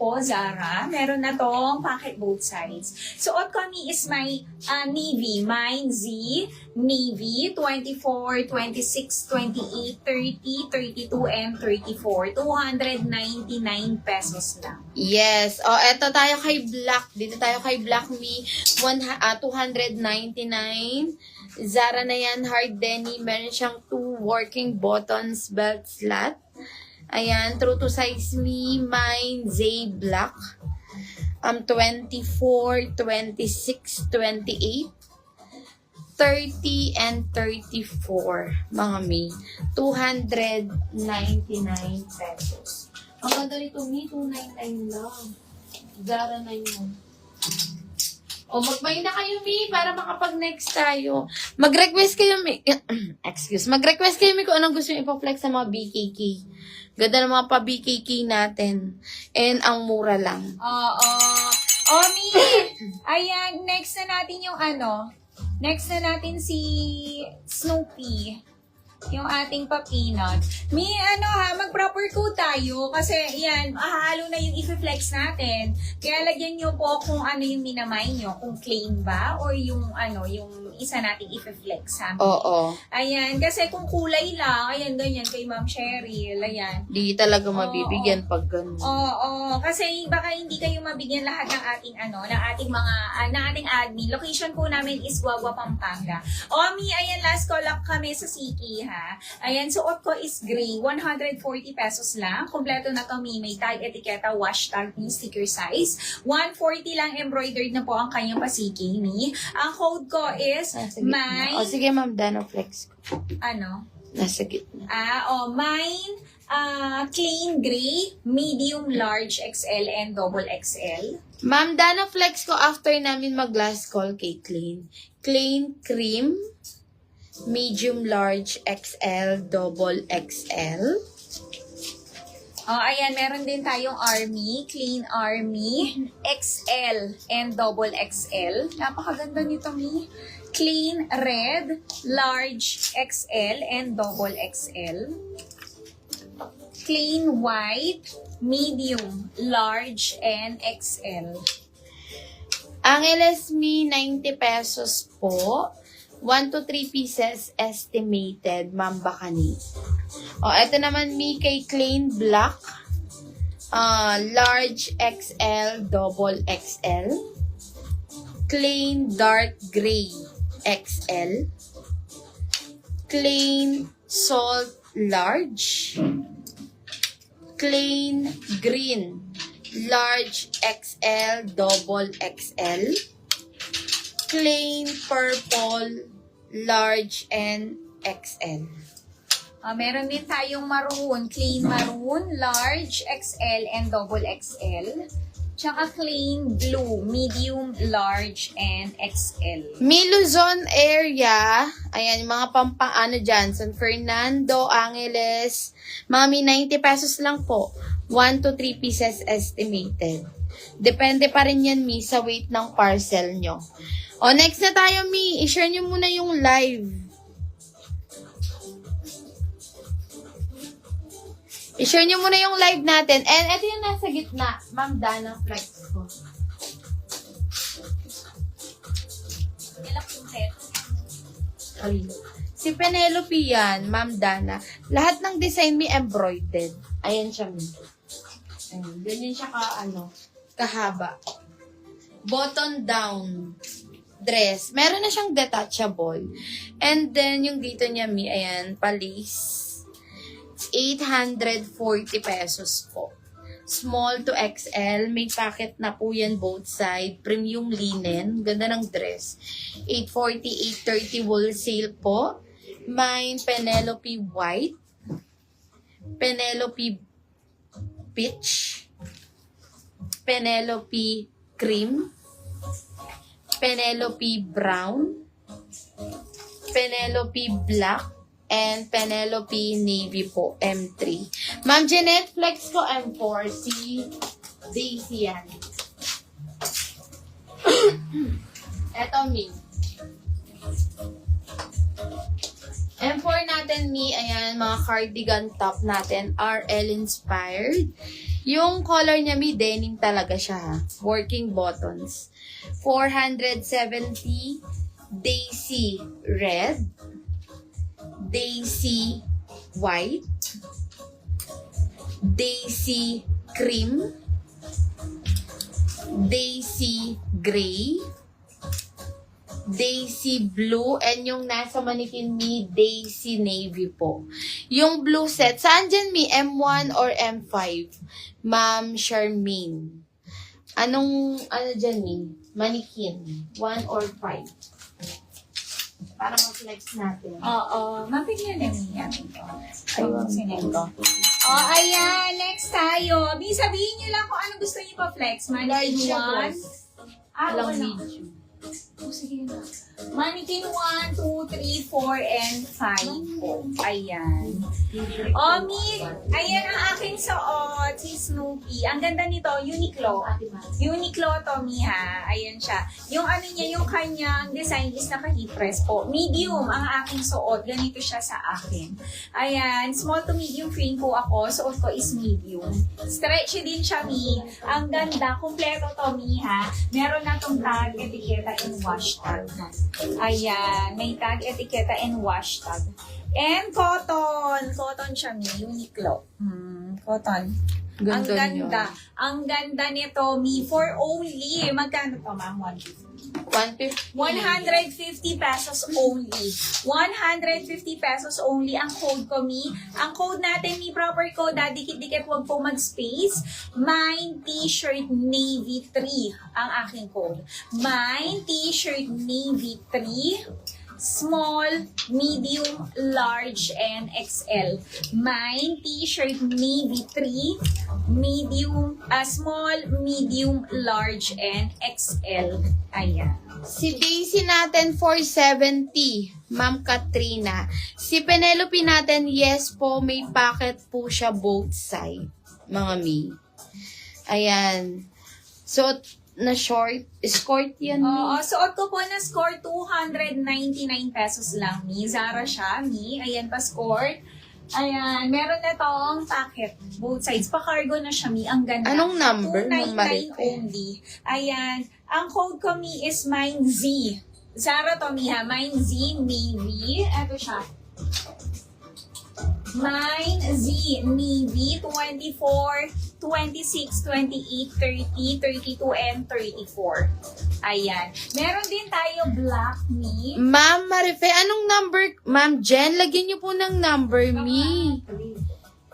po, Zara. Meron na tong pocket both sides. Suot ko mi is my navy. Mine Z, navy, 24, 26, 28, 30, 32, and 34. 299 pesos lang. Yes. O, eto tayo kay Black. Dito tayo kay Black Me. 299. Zara na yan. Hard denim. Meron siyang 2 working buttons belt slat. Ayan. True to size me. Mine, Zay Black. 24, 26, 28, 30, and 34. Mga me. 299 pesos. Ang ganda nito, me. 299 lang. Zara na yun. O, magmay na kayo, me, para makapag-next tayo. Mag-request kayo, me. Mag-request kayo, me, kung anong gusto nyo ipaflex sa mga BKK. Ganda ng mga pa-BKK natin. And ang mura lang. Oo. Mi! Ayan, next na natin yung Next na natin si Snoopy. Yung ating pa-peanut. Mag-proper code tayo. Kasi, yan, hahalo na yung i-flex natin. Kaya lagyan nyo po kung ano yung minamay nyo. Kung claim ba, or yung isa nating i-flex. Oo. Ayan, kasi kung kulay lang, ayan, ganyan, kay Ma'am Cheryl, ayan. Di talaga mabibigyan pag ganun. Oo, kasi baka hindi kayo mabigyan lahat ng ating ng ating admin. Location po namin is Guagua, Pampanga. Mi, ayan, last call up kami sa Siki, ha. Ayan, suot ko is gray, 140 pesos lang. Kompleto na to, may tag, etiketa, wash tag, sticker size. 140 lang, embroidered na po ang kanyang pasiki, mi. Ang code ko is mine. O, sige, Ma'am Dana, flex ko. Nasa gitna. Mine, clean gray, medium, large, XL, and double XL. Ma'am Dana, flex ko after namin mag-last call kay Clean. Clean cream, medium, large, XL, double XL. Ayan, meron din tayong Army, Clean Army, XL, and double XL. Napakaganda nito, Mi. Clean red, large, XL, and double XL. Clean white, medium, large, and XL. Angeles Me, 90 pesos po. 1 to 3 pieces estimated, Ma'am Bakani. Ito naman Mi kay Clean Black. Large XL, double XL. Clean Dark Gray XL. Clean Salt Large. Clean Green Large XL, double XL. Plain Purple Large and XL. Meron din tayong maroon, clean maroon, large, XL, and double XL. Tsaka clean blue, medium, large, and XL. Luzon area, ayan, yung mga pampaano dyan, San Fernando, Angeles, mami, 90 pesos lang po. 1 to 3 pieces estimated. Depende pa rin yan, Mi, sa weight ng parcel nyo. Next na tayo, Mi. I-share nyo muna yung live. I-share nyo muna yung live natin. And ito yung nasa gitna. Ma'am Dana, flex ko. Si Penelope yan, Ma'am Dana. Lahat ng design may embroidered. Ayan siya, Mi. Ayan. Ganyan siya kahaba. Button down dress. Meron na siyang detachable. And then, yung dito niya, Mi, ayan, palis. 840 pesos po. Small to XL. May packet na po yan both side. Premium linen. Ganda ng dress. 840, 830 wholesale po. Mine, Penelope White. Penelope Peach. Penelope Cream. Penelope Brown. Penelope Black. And Penelope Navy po, M3. Ma'am Jeanette, flex ko M4. Si Daisy yan. Eto, Mi. M4 natin, Mi. Ayan, mga cardigan top natin. RL inspired. Yung color niya, may denim talaga siya, ha? Working buttons. 470 Daisy red, Daisy white, Daisy cream, Daisy gray, Daisy blue, and yung nasa manikin mi, Daisy navy po. Yung blue set, saan dyan mi? M1 or M5? Ma'am Charmaine. Ano dyan mi? Manikin. 1 or 5? Para ma-flex natin. Oo. Mapigyan na niya. Ayun, sinend ko. Oh, ayan. Next tayo. Sabihin niyo lang kung ano gusto niyo pa-flex. Mannequin 1. Alang wala. medium. Oh, sige na. Mannequin 1, 2, 3, 4, and 5 po. Ayan. Omi, ayan ang aking suot, si Snoopy. Ang ganda nito, Uniqlo. Uniqlo to, Mi, ha. Ayan siya. Yung ano niya, yung kanyang design is naka-heat press po. Medium ang aking suot. Ganito siya sa akin. Ayan, small to medium frame po ako. Suot ko is medium. Stretchy din siya, Mi. Ang ganda. Kompleto to, Mi, ha. Meron na tong tag, etiketa, and wash tag. Ayan, may tag, etiketa, and wash tag. And cotton. Cotton siya, Mi. Uniqlo. Cotton. Ang Ganda ganda. Ang ganda nito, Mi. For only, magkano to, ma'am? 150. 150 pesos only. 150 pesos only ang code ko, Mi. Ang code natin, Mi, proper code, dikit-dikit, huwag po mag-space. Mine T-shirt Navy 3 ang aking code. Mine T-shirt Navy 3. Small, medium, large, and XL. Mine T-shirt Navy 3. Small, medium, large, and XL. Ayan. Si Daisy natin, 470. Ma'am Katrina. Si Penelope natin, yes po, may packet po siya both side. Mga mi. Ayan. So, na short. Skort yan, mi. Oo, suot ko po na score 299 pesos lang, Mi. Zara siya, Mi. Ayan pa score. Ayan, meron na tong packet. Both sides. Pa-cargo na siya, Mi. Ang ganda. Anong number, Ma'am 299 Marife? only. Ayan. Ang code ko, Mi, is mine Z. Zara to, Mi, ha. Mine Z, Navy. Ito siya. Mine Z, Navy, 24, 26, 28, 30, 32, and 34. Ayan. Meron din tayo black, Mi. Ma'am Marife, anong number? Ma'am Jen, lagyan niyo po ng number, mi.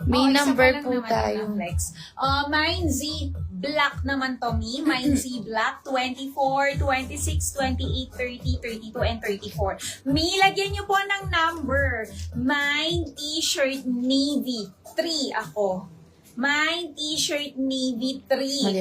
May isa number pa lang po naman tayo. ang flex. Mine Z black naman to, Mi. Mine Z black, 24, 26, 28, 30, 32, and 34. Mi, lagyan niyo po ng number. Mine T-shirt Navy 3 ako. Mine T-shirt Navy 3.